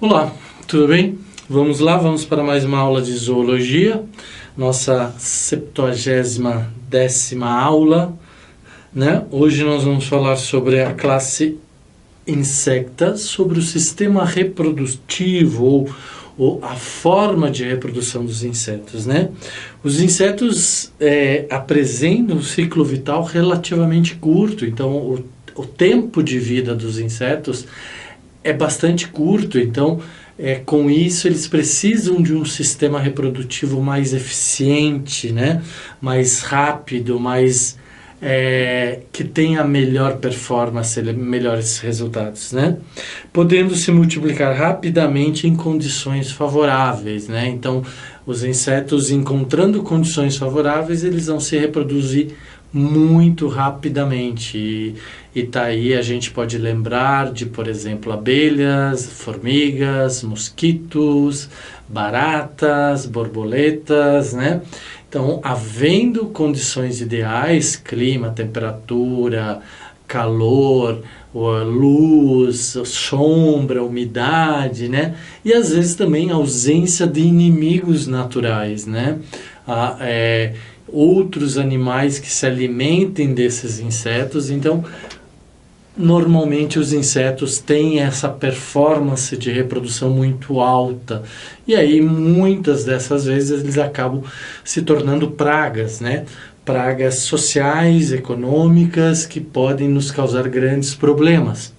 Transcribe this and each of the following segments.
Olá, tudo bem? Vamos lá, vamos para mais uma aula de zoologia, nossa 70ª aula, né? Hoje nós vamos falar sobre a classe Insecta, sobre o sistema reprodutivo ou a forma de reprodução dos insetos, né? Os insetos apresentam um ciclo vital relativamente curto, então o tempo de vida dos insetos é bastante curto, então com isso eles precisam de um sistema reprodutivo mais eficiente, né? Mais rápido, que tenha melhor performance, melhores resultados, né? Podendo se multiplicar rapidamente em condições favoráveis, né? Então, os insetos encontrando condições favoráveis, eles vão se reproduzir muito rapidamente e tá aí a gente pode lembrar de, por exemplo, abelhas, formigas, mosquitos, baratas, borboletas, né? Então, havendo condições ideais, clima, temperatura, calor, luz, sombra, umidade, né? E às vezes também ausência de inimigos naturais, né? Outros animais que se alimentem desses insetos. Então, normalmente os insetos têm essa performance de reprodução muito alta. E aí, muitas dessas vezes, eles acabam se tornando pragas, né? Pragas sociais, econômicas, que podem nos causar grandes problemas.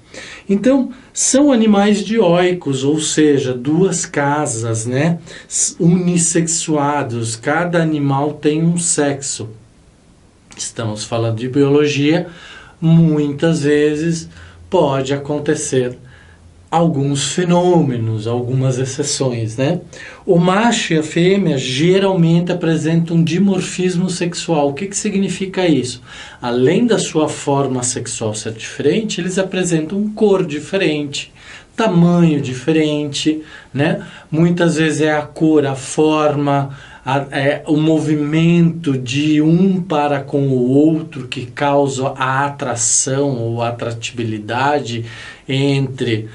Então, são animais dioicos, ou seja, duas casas, né? Unissexuados, cada animal tem um sexo. Estamos falando de biologia, muitas vezes pode acontecer alguns fenômenos, algumas exceções, né? O macho e a fêmea geralmente apresentam dimorfismo sexual. O que significa isso? Além da sua forma sexual ser diferente, eles apresentam cor diferente, tamanho diferente, né? Muitas vezes é a cor, a forma, o movimento de um para com o outro que causa a atração ou a atratividade entre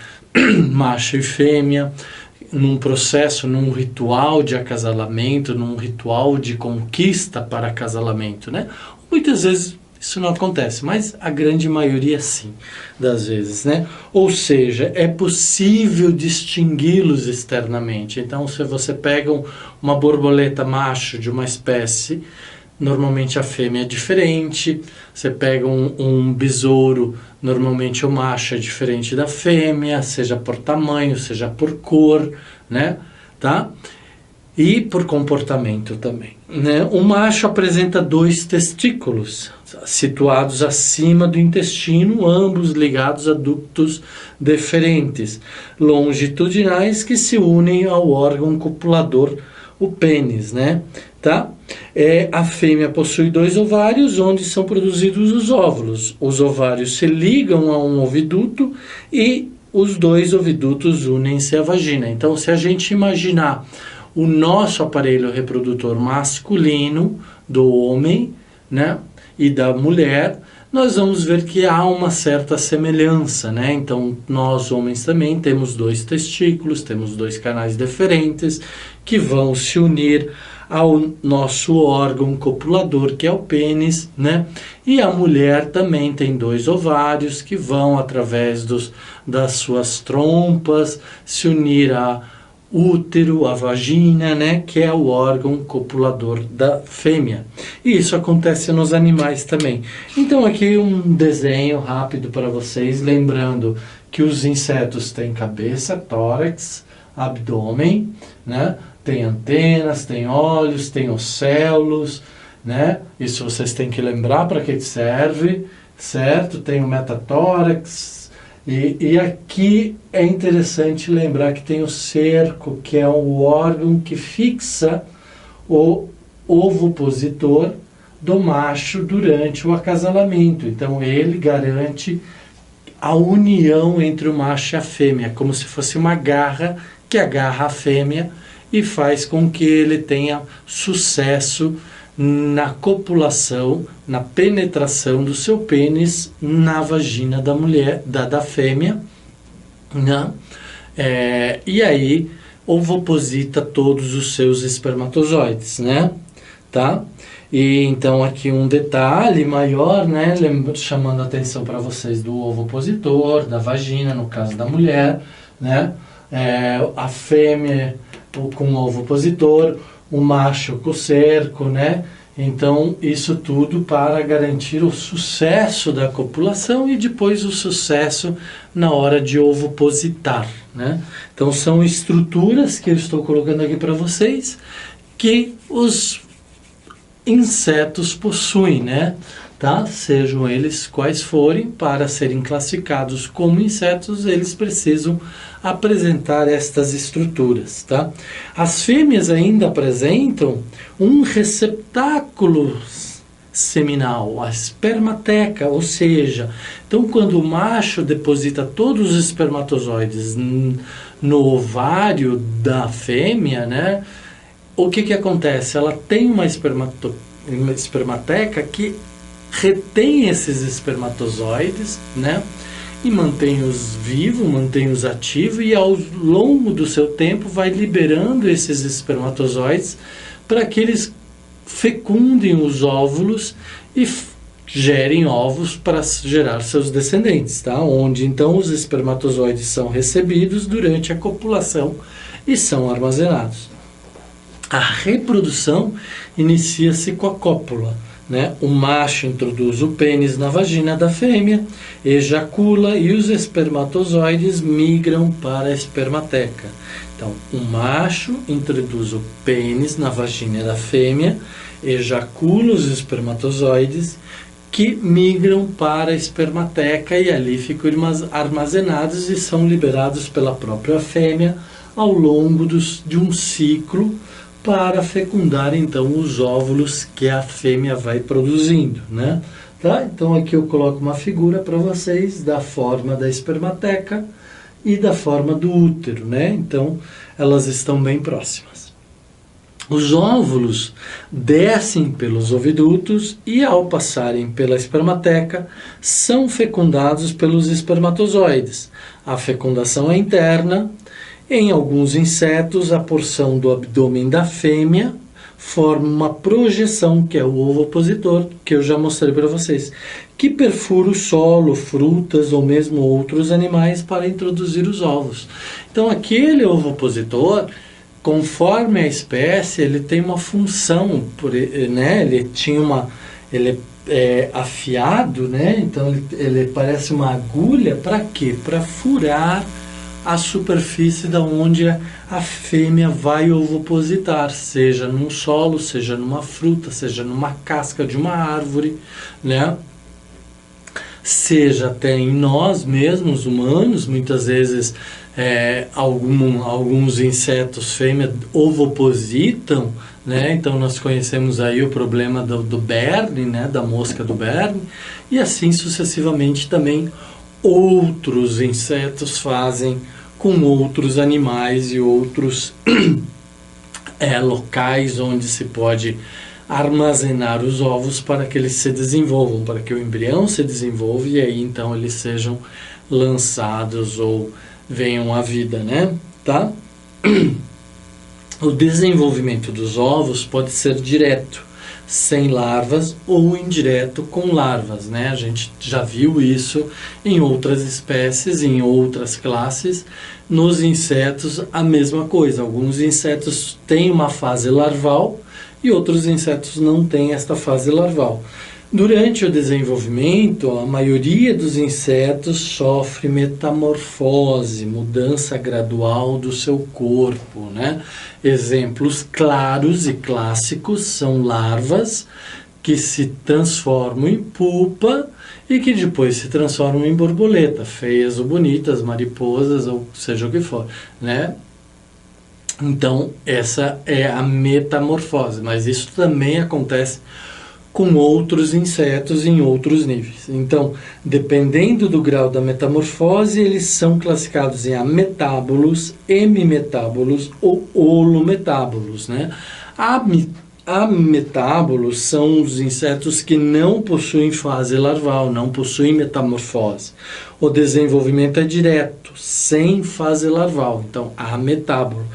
macho e fêmea, num processo, num ritual de acasalamento, num ritual de conquista para acasalamento, né? Muitas vezes isso não acontece, mas a grande maioria sim, das vezes, né? Ou seja, é possível distingui-los externamente. Então, se você pega uma borboleta macho de uma espécie, normalmente a fêmea é diferente. Você pega um besouro, normalmente o macho é diferente da fêmea, seja por tamanho, seja por cor, né? Tá? E por comportamento também, né? O macho apresenta 2 testículos situados acima do intestino, ambos ligados a ductos deferentes longitudinais que se unem ao órgão copulador, o pênis, né? Tá? A fêmea possui 2 ovários onde são produzidos os óvulos. Os ovários se ligam a um oviduto e os 2 ovidutos unem-se à vagina. Então, se a gente imaginar o nosso aparelho reprodutor masculino do homem, né, e da mulher, nós vamos ver que há uma certa semelhança, né? Então, nós homens também temos 2 testículos, temos 2 canais deferentes que vão se unir ao nosso órgão copulador, que é o pênis, né? E a mulher também tem 2 ovários que vão, através das suas trompas, se unir a útero, a vagina, né, que é o órgão copulador da fêmea. E isso acontece nos animais também. Então aqui um desenho rápido para vocês, lembrando que os insetos têm cabeça, tórax, abdômen, né, tem antenas, tem olhos, tem océolos, né? Isso vocês têm que lembrar para que serve, certo? Tem o metatórax. E aqui é interessante lembrar que tem o cerco, que é o órgão que fixa o ovopositor do macho durante o acasalamento. Então, ele garante a união entre o macho e a fêmea, como se fosse uma garra que agarra a fêmea e faz com que ele tenha sucesso na copulação, na penetração do seu pênis na vagina da mulher, da fêmea, né? E aí ovoposita todos os seus espermatozoides, né? Tá? E então aqui um detalhe maior, né? Chamando a atenção para vocês do ovopositor, da vagina, no caso da mulher, né? A fêmea com o ovopositor, o macho com o cerco, né? Então, isso tudo para garantir o sucesso da copulação e depois o sucesso na hora de ovopositar, né? Então, são estruturas que eu estou colocando aqui para vocês que os insetos possuem, né? Tá? Sejam eles quais forem, para serem classificados como insetos, eles precisam apresentar estas estruturas, tá? As fêmeas ainda apresentam um receptáculo seminal, a espermateca, ou seja, então quando o macho deposita todos os espermatozoides no ovário da fêmea, né? O que acontece? Ela tem uma espermateca que retém esses espermatozoides, né? E mantém-os vivos, mantém-os ativos, e ao longo do seu tempo vai liberando esses espermatozoides para que eles fecundem os óvulos e gerem ovos para gerar seus descendentes, tá? Onde então os espermatozoides são recebidos durante a copulação e são armazenados. A reprodução inicia-se com a cópula, né? O macho introduz o pênis na vagina da fêmea, ejacula e os espermatozoides migram para a espermateca. Então, o macho introduz o pênis na vagina da fêmea, ejacula os espermatozoides que migram para a espermateca e ali ficam armazenados e são liberados pela própria fêmea ao longo de um ciclo para fecundar então os óvulos que a fêmea vai produzindo, né? Tá? Então aqui eu coloco uma figura para vocês da forma da espermateca e da forma do útero, né? Então elas estão bem próximas. Os óvulos descem pelos ovidutos e ao passarem pela espermateca são fecundados pelos espermatozoides. A fecundação é interna. Em alguns insetos, a porção do abdômen da fêmea forma uma projeção, que é o ovopositor, que eu já mostrei para vocês, que perfura o solo, frutas ou mesmo outros animais para introduzir os ovos. Então, aquele ovopositor, conforme a espécie, ele tem uma função, né? Ele é afiado, né? Então, ele parece uma agulha, para quê? Para furar a superfície da onde a fêmea vai ovopositar, seja num solo, seja numa fruta, seja numa casca de uma árvore, né? Seja até em nós mesmos, humanos, muitas vezes alguns insetos fêmeas ovopositam, né? Então nós conhecemos aí o problema do berne, né? Da mosca do berne, e assim sucessivamente também outros insetos fazem com outros animais e outros locais onde se pode armazenar os ovos para que eles se desenvolvam, para que o embrião se desenvolva e aí então eles sejam lançados ou venham à vida, né? Tá? O desenvolvimento dos ovos pode ser direto, sem larvas, ou indireto com larvas, né? A gente já viu isso em outras espécies, em outras classes. Nos insetos, a mesma coisa. Alguns insetos têm uma fase larval e outros insetos não têm esta fase larval. Durante o desenvolvimento, a maioria dos insetos sofre metamorfose, mudança gradual do seu corpo, né? Exemplos claros e clássicos são larvas que se transformam em pupa e que depois se transformam em borboleta, feias ou bonitas, mariposas ou seja o que for, né? Então, essa é a metamorfose, mas isso também acontece com outros insetos em outros níveis. Então, dependendo do grau da metamorfose, eles são classificados em ametábolos, hemimetábolos ou holometábolos, né? ametábulos são os insetos que não possuem fase larval, não possuem metamorfose. O desenvolvimento é direto, sem fase larval. Então, ametábulo.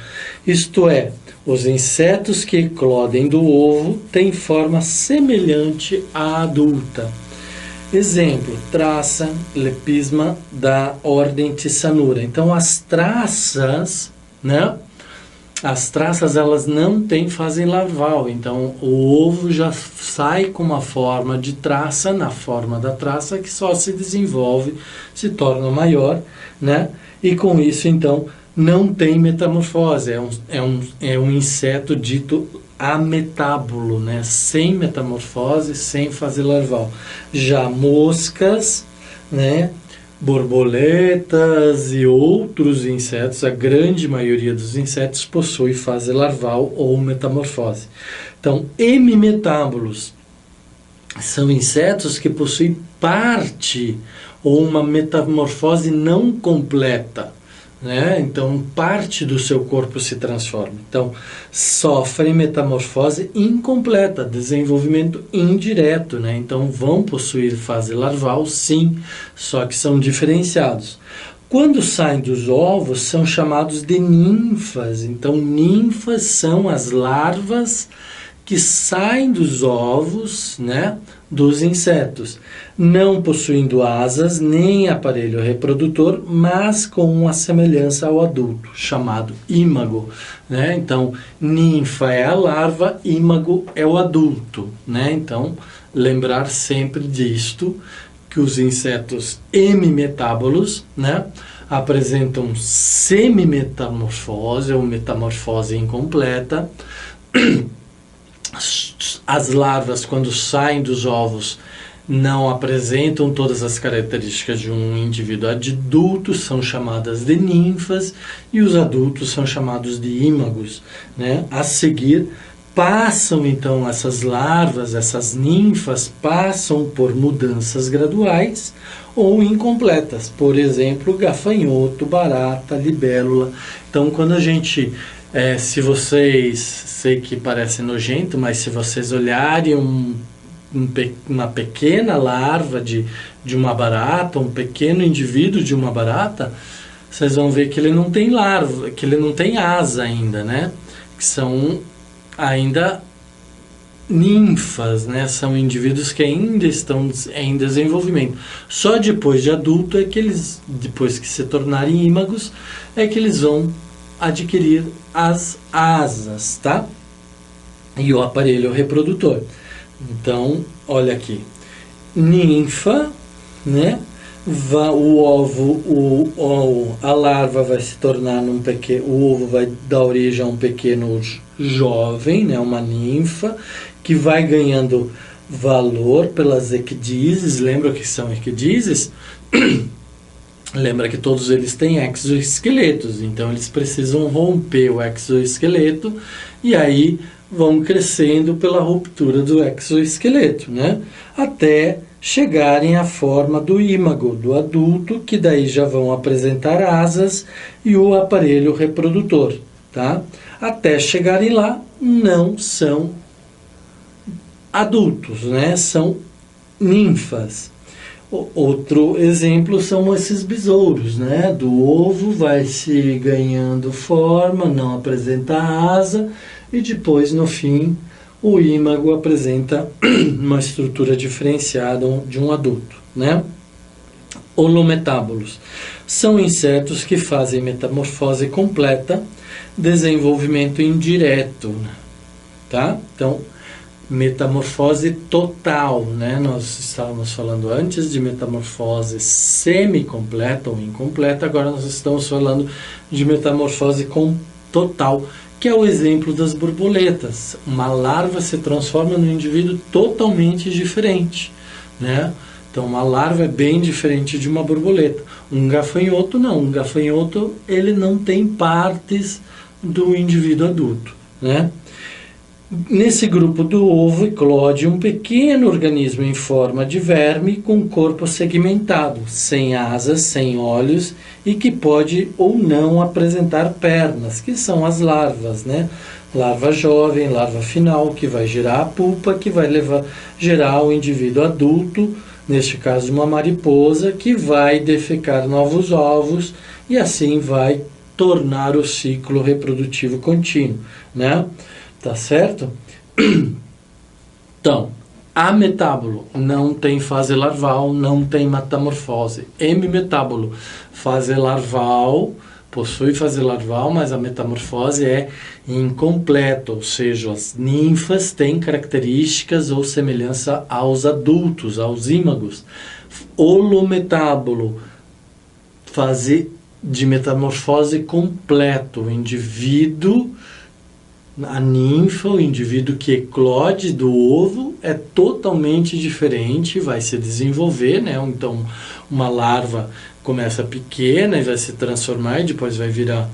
Isto é, os insetos que eclodem do ovo têm forma semelhante à adulta. Exemplo, traça, lepisma da ordem Tisanura. Então, as traças, né? As traças, elas não têm fase larval, então o ovo já sai com uma forma de traça, na forma da traça, que só se desenvolve, se torna maior, né? E com isso, então, não tem metamorfose, é um inseto dito ametábulo, né? Sem metamorfose, sem fase larval. Já moscas, né? Borboletas e outros insetos, a grande maioria dos insetos possui fase larval ou metamorfose. Então, hemimetábulos são insetos que possuem parte ou uma metamorfose não completa, né? Então, parte do seu corpo se transforma. Então, sofrem metamorfose incompleta, desenvolvimento indireto, né? Então, vão possuir fase larval, sim, só que são diferenciados. Quando saem dos ovos, são chamados de ninfas. Então, ninfas são as larvas que saem dos ovos, né, dos insetos, não possuindo asas nem aparelho reprodutor, mas com uma semelhança ao adulto, chamado ímago, né? Então, ninfa é a larva, ímago é o adulto, né? Então, lembrar sempre disto, que os insetos hemimetábulos, né, apresentam semimetamorfose ou metamorfose incompleta. As larvas, quando saem dos ovos, não apresentam todas as características de um indivíduo adulto, são chamadas de ninfas, e os adultos são chamados de ímagos, né? A seguir, passam então essas larvas, essas ninfas, passam por mudanças graduais ou incompletas. Por exemplo, gafanhoto, barata, libélula. Então, quando a gente... se vocês, sei que parece nojento, mas se vocês olharem uma pequena larva de uma barata, um pequeno indivíduo de uma barata, vocês vão ver que ele não tem larva, que ele não tem asa ainda, né? Que são ainda ninfas, né? São indivíduos que ainda estão em desenvolvimento. Só depois de adulto é que eles, depois que se tornarem ímagos, é que eles vão adquirir as asas, tá? E o aparelho reprodutor. Então, olha aqui, ninfa, né? A larva vai se tornar o ovo vai dar origem a um pequeno jovem, né? Uma ninfa, que vai ganhando valor pelas ecdísis. Lembra que são ecdísis? Lembra que todos eles têm exoesqueletos, então eles precisam romper o exoesqueleto e aí vão crescendo pela ruptura do exoesqueleto, né? Até chegarem à forma do ímago, do adulto, que daí já vão apresentar asas e o aparelho reprodutor, tá? Até chegarem lá, não são adultos, né? São ninfas. Outro exemplo são esses besouros, né? Do ovo vai se ganhando forma, não apresenta asa, e depois, no fim, o ímago apresenta uma estrutura diferenciada de um adulto, né? Holometábulos são insetos que fazem metamorfose completa, desenvolvimento indireto, tá? Então, metamorfose total, né? Nós estávamos falando antes de metamorfose semi-completa ou incompleta, agora nós estamos falando de metamorfose total, que é o exemplo das borboletas. Uma larva se transforma num indivíduo totalmente diferente, né? Então, uma larva é bem diferente de uma borboleta. Um gafanhoto não. Um gafanhoto, ele não tem partes do indivíduo adulto, né? Nesse grupo do ovo eclode um pequeno organismo em forma de verme com corpo segmentado, sem asas, sem olhos e que pode ou não apresentar pernas, que são as larvas, né? larva jovem, larva final, que vai gerar a pupa, que vai gerar o indivíduo adulto, neste caso uma mariposa, que vai defecar novos ovos e assim vai tornar o ciclo reprodutivo contínuo, né? Tá certo? Então, ametábulo não tem fase larval, não tem metamorfose. Hemimetábulo, fase larval, possui fase larval, mas a metamorfose é incompleta, ou seja, as ninfas têm características ou semelhança aos adultos, aos ímagos. Holometábulo, fase de metamorfose completa, o indivíduo, a ninfa, o indivíduo que eclode do ovo é totalmente diferente, vai se desenvolver, né? Então, uma larva começa pequena e vai se transformar e depois vai virar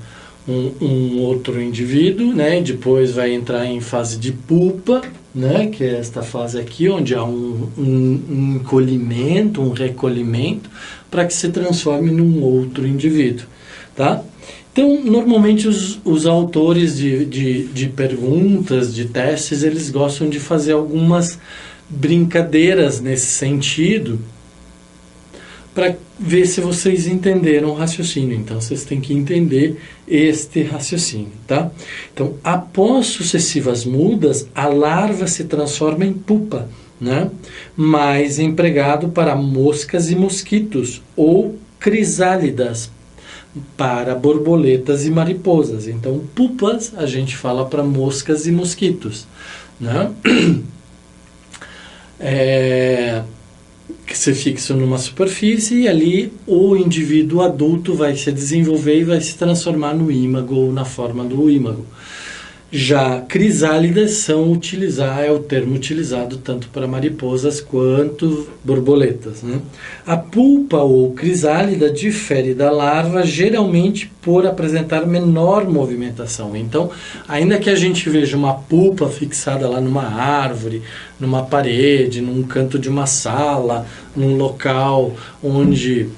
um outro indivíduo, né? E depois vai entrar em fase de pupa, né? Que é esta fase aqui, onde há um encolhimento, um recolhimento, para que se transforme num outro indivíduo, tá? Então, normalmente os autores de perguntas, de testes, eles gostam de fazer algumas brincadeiras nesse sentido, para ver se vocês entenderam o raciocínio. Então, vocês têm que entender este raciocínio, tá? Então, após sucessivas mudas, a larva se transforma em pupa, né? Mais empregado para moscas e mosquitos, ou crisálidas, para borboletas e mariposas. Então, pupas a gente fala para moscas e mosquitos, né? Que se fixam numa superfície e ali o indivíduo adulto vai se desenvolver e vai se transformar no ímago ou na forma do ímago. Já crisálidas é o termo utilizado tanto para mariposas quanto borboletas, né? A pulpa ou crisálida difere da larva geralmente por apresentar menor movimentação. Então, ainda que a gente veja uma pulpa fixada lá numa árvore, numa parede, num canto de uma sala, num local onde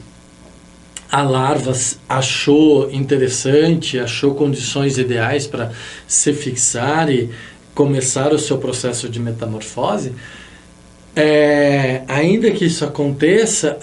a larva achou interessante, achou condições ideais para se fixar e começar o seu processo de metamorfose, ainda que isso aconteça,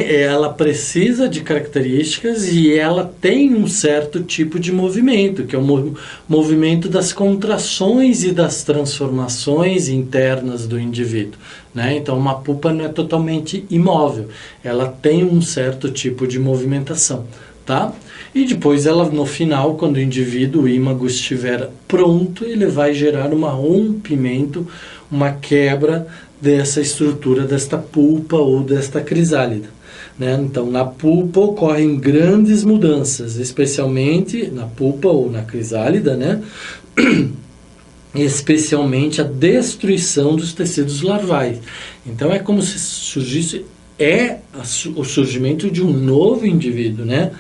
ela precisa de características e ela tem um certo tipo de movimento, que é o movimento das contrações e das transformações internas do indivíduo, né? Então, uma pupa não é totalmente imóvel, ela tem um certo tipo de movimentação, tá? E depois ela, no final, quando o indivíduo, o ímago, estiver pronto, ele vai gerar um rompimento, uma quebra dessa estrutura, desta pulpa ou desta crisálida, né? Então, na pulpa ocorrem grandes mudanças, especialmente na pulpa ou na crisálida, né? Especialmente a destruição dos tecidos larvais. Então, é como se surgisse o surgimento de um novo indivíduo, né?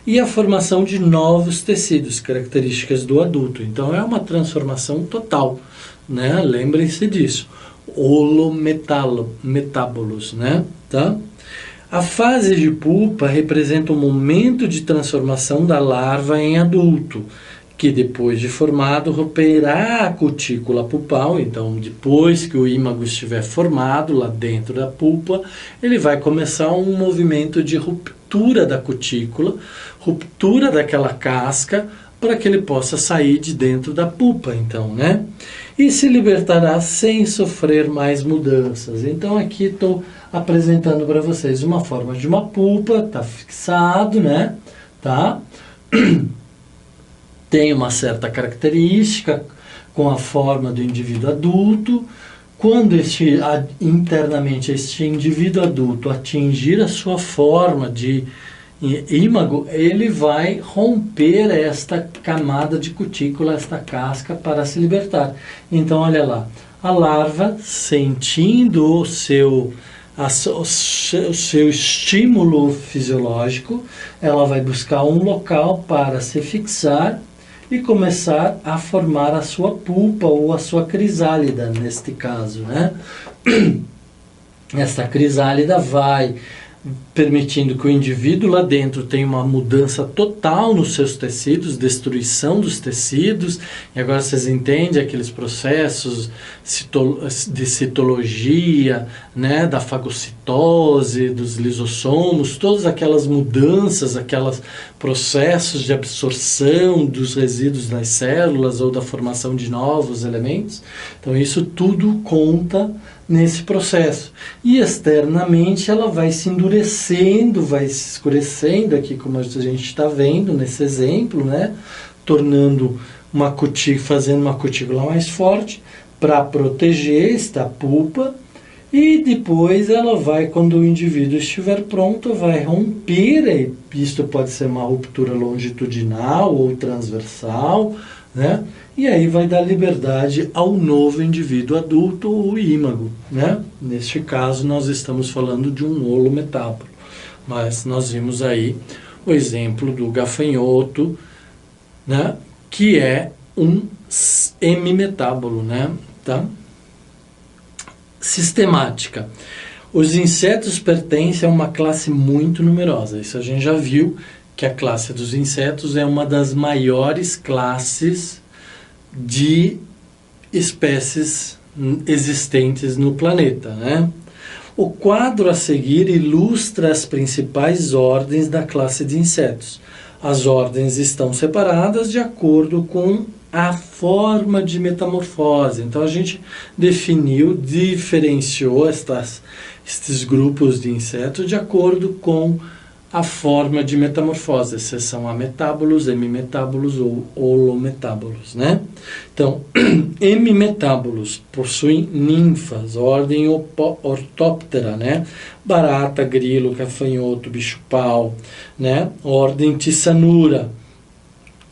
E a formação de novos tecidos, características do adulto. Então, é uma transformação total, né? Lembrem-se disso. Holometábolos, né? Tá? A fase de pupa representa o momento de transformação da larva em adulto, que depois de formado romperá a cutícula pulpal. Então, depois que o ímago estiver formado lá dentro da pulpa, ele vai começar um movimento de ruptura da cutícula, ruptura daquela casca, para que ele possa sair de dentro da pulpa, então, né? E se libertará sem sofrer mais mudanças. Então, aqui estou apresentando para vocês uma forma de uma pulpa, está fixado, né? Tá? Tem uma certa característica com a forma do indivíduo adulto. Quando internamente este indivíduo adulto atingir a sua forma de ímago, ele vai romper esta camada de cutícula, esta casca, para se libertar. Então, olha lá, a larva, sentindo o seu estímulo fisiológico, ela vai buscar um local para se fixar e começar a formar a sua pulpa ou a sua crisálida, neste caso, né? Essa crisálida vai permitindo que o indivíduo lá dentro tenha uma mudança total nos seus tecidos, destruição dos tecidos. E agora vocês entendem aqueles processos de citologia, né, da fagocitose, dos lisossomos, todas aquelas mudanças, aqueles processos de absorção dos resíduos das células ou da formação de novos elementos. Então isso tudo conta nesse processo. E externamente ela vai se endurecendo, vai se escurecendo aqui, como a gente está vendo nesse exemplo, né? Tornando uma cutícula, fazendo uma cutícula mais forte para proteger esta pulpa. E depois ela vai, quando o indivíduo estiver pronto, vai romper. Isto pode ser uma ruptura longitudinal ou transversal, né? E aí vai dar liberdade ao novo indivíduo adulto, o ímago, né? Neste caso, nós estamos falando de um holometábolo. Mas nós vimos aí o exemplo do gafanhoto, né? Que é um hemimetábolo, né? Tá? Sistemática. Os insetos pertencem a uma classe muito numerosa. Isso a gente já viu, que a classe dos insetos é uma das maiores classes de espécies existentes no planeta, né? O quadro a seguir ilustra as principais ordens da classe de insetos. As ordens estão separadas de acordo com a forma de metamorfose. Então a gente definiu, diferenciou estes grupos de insetos de acordo com a forma de metamorfose, exceção a metábolos, hemimetábolos ou holometábolos, né? Então, hemimetábolos possuem ninfas, ordem Orthoptera, né? Barata, grilo, gafanhoto, bicho-pau, né? Ordem Tissanura,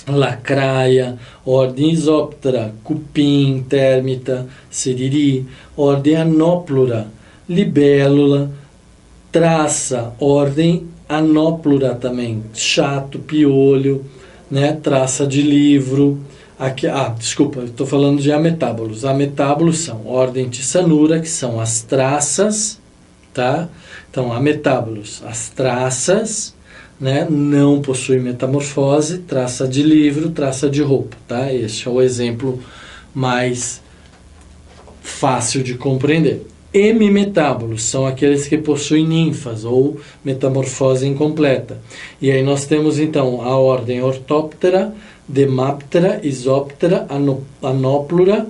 lacraia, ordem Isóptera, cupim, térmita, siriri, ordem Anóplura, libélula, traça, ordem Anóplura também, chato, piolho, né? Traça de livro. Aqui, desculpa, estou falando de ametábolos. Ametábolos são ordem Tissanura, que são as traças, tá? Então, ametábolos, as traças, né? Não possuem metamorfose, traça de livro, traça de roupa, tá? Este é o exemplo mais fácil de compreender. Hemimetábolos são aqueles que possuem ninfas ou metamorfose incompleta. E aí nós temos então a ordem Orthoptera, Demaptera, Isóptera, Anóplura.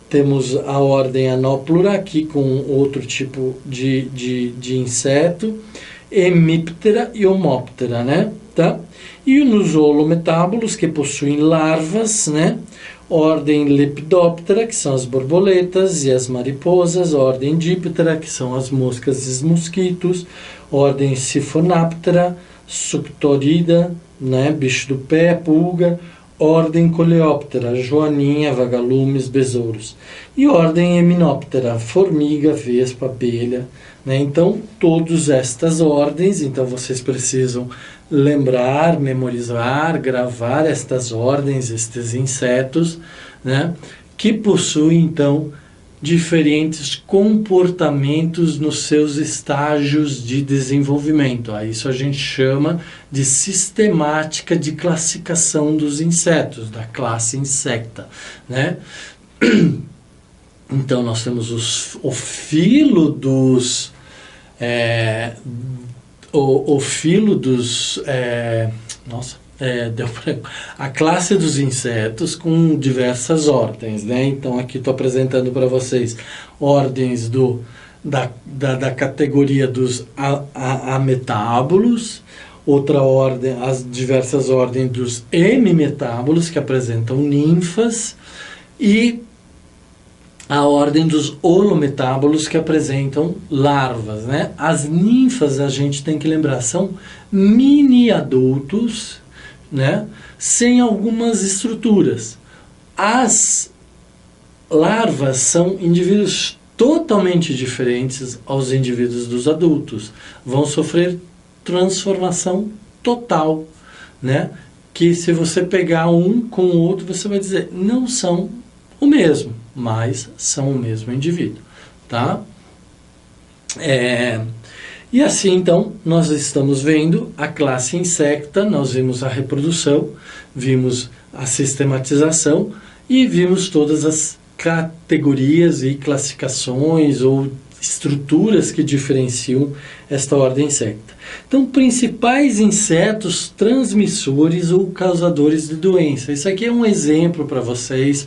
Temos a ordem Anóplura aqui com outro tipo de inseto, Hemiptera e Homóptera, né? Tá? E nos holometábolos que possuem larvas, né? Ordem Lepidoptera, que são as borboletas e as mariposas, ordem Diptera, que são as moscas e os mosquitos, ordem Siphonaptera, Suctorida, né, bicho do pé, pulga, ordem Coleóptera, joaninha, vagalumes, besouros, e ordem Hymenoptera, formiga, vespa, abelha, né? Então, todas estas ordens, então vocês precisam lembrar, memorizar, gravar estas ordens, estes insetos, né? Que possuem, então, diferentes comportamentos nos seus estágios de desenvolvimento. A isso a gente chama de sistemática de classificação dos insetos, da classe insecta, né? Então nós temos o filo dos a classe dos insetos com diversas ordens, né? Então aqui estou apresentando para vocês ordens da categoria dos ametábolos, outra ordem, as diversas ordens dos hemimetábolos, que apresentam ninfas, e a ordem dos holometábolos, que apresentam larvas, né? As ninfas, a gente tem que lembrar, são mini adultos, né? Sem algumas estruturas. As larvas são indivíduos totalmente diferentes aos indivíduos dos adultos. Vão sofrer transformação total, né? Que se você pegar um com o outro, você vai dizer, não são o mesmo, mas são o mesmo indivíduo, tá? E assim, então, nós estamos vendo a classe insecta, nós vimos a reprodução, vimos a sistematização e vimos todas as categorias e classificações ou estruturas que diferenciam esta ordem insecta. Então, principais insetos transmissores ou causadores de doença. Isso aqui é um exemplo para vocês,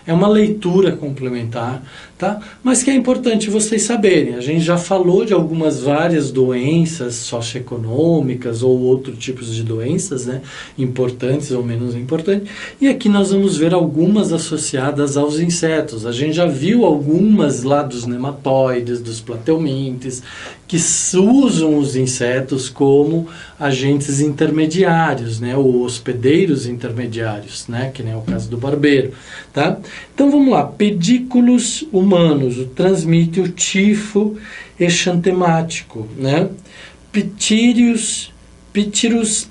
é uma leitura complementar, tá? Mas que é importante vocês saberem. A gente já falou de algumas várias doenças socioeconômicas ou outros tipos de doenças, né? Importantes ou menos importantes. E aqui nós vamos ver algumas associadas aos insetos. A gente já viu algumas lá dos nematóides, dos plateumintes, que usam os insetos como agentes intermediários, né, ou hospedeiros intermediários, né, que nem é o caso do barbeiro, tá? Então vamos lá, pedículos humanos, transmite o tifo exantemático, né? Ptyrus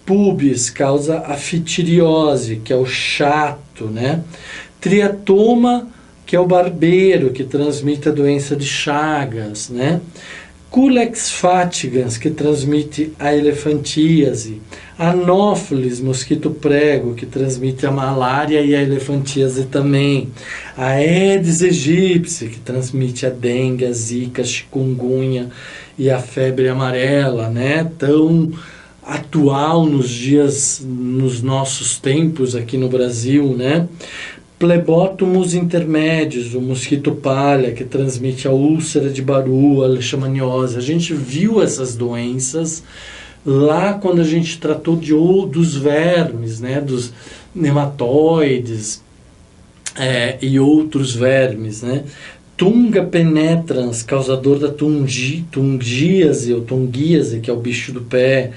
pubis causa a fitiriose, que é o chato, né? Triatoma, que é o barbeiro, que transmite a doença de Chagas, né? Culex fatigans, que transmite a elefantíase. Anopheles, mosquito prego, que transmite a malária e a elefantíase também. A Aedes aegypti, que transmite a dengue, a zika, a chikungunya e a febre amarela, né? Tão atual nos nossos tempos aqui no Brasil, né? Plebótomos intermédios, o mosquito palha, que transmite a úlcera de Baru, a leishmaniose. A gente viu essas doenças lá quando a gente tratou dos vermes, né, dos nematóides e outros vermes, né. Tunga penetrans, causador da tungíase ou tungíase, que é o bicho do pé.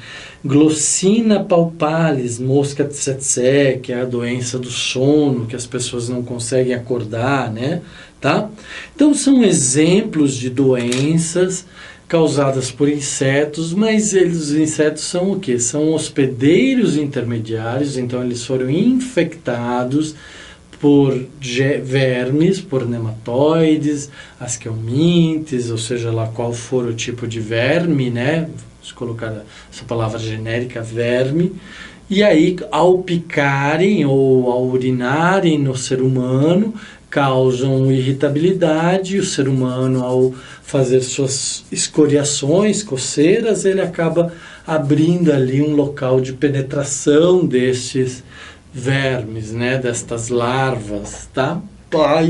Glossina palpalis, mosca tsetse, que é a doença do sono, que as pessoas não conseguem acordar, né? Tá? Então são exemplos de doenças causadas por insetos, mas os insetos são o quê? São hospedeiros intermediários, então eles foram infectados por vermes, por nematóides, asquelmintes, ou seja lá qual for o tipo de verme, né? Vamos colocar essa palavra genérica, verme, e aí ao picarem ou ao urinarem no ser humano, causam irritabilidade, e o ser humano, ao fazer suas escoriações, coceiras, ele acaba abrindo ali um local de penetração destes vermes, né, destas larvas, tá?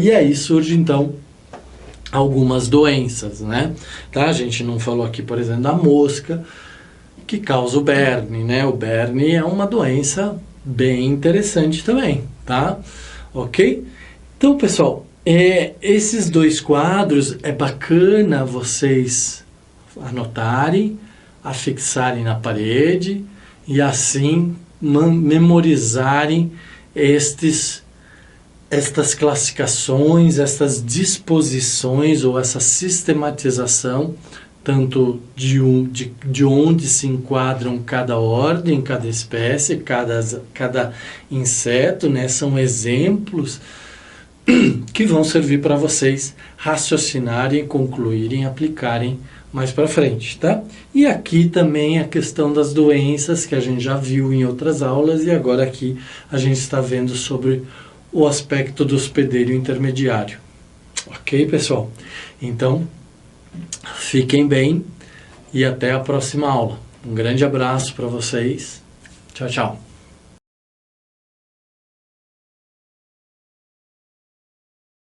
E aí surge então algumas doenças, né? Tá? A gente não falou aqui, por exemplo, da mosca, que causa o berne, né? O berne é uma doença bem interessante também, tá? Ok? Então, pessoal, esses dois quadros é bacana vocês anotarem, afixarem na parede e assim memorizarem estas classificações, estas disposições ou essa sistematização, tanto de onde se enquadram cada ordem, cada espécie, cada inseto, né? São exemplos que vão servir para vocês raciocinarem, concluírem, aplicarem mais para frente, tá? E aqui também a questão das doenças, que a gente já viu em outras aulas, e agora aqui a gente está vendo sobre o aspecto do hospedeiro intermediário. Ok, pessoal? Então, fiquem bem e até a próxima aula. Um grande abraço para vocês. Tchau, tchau.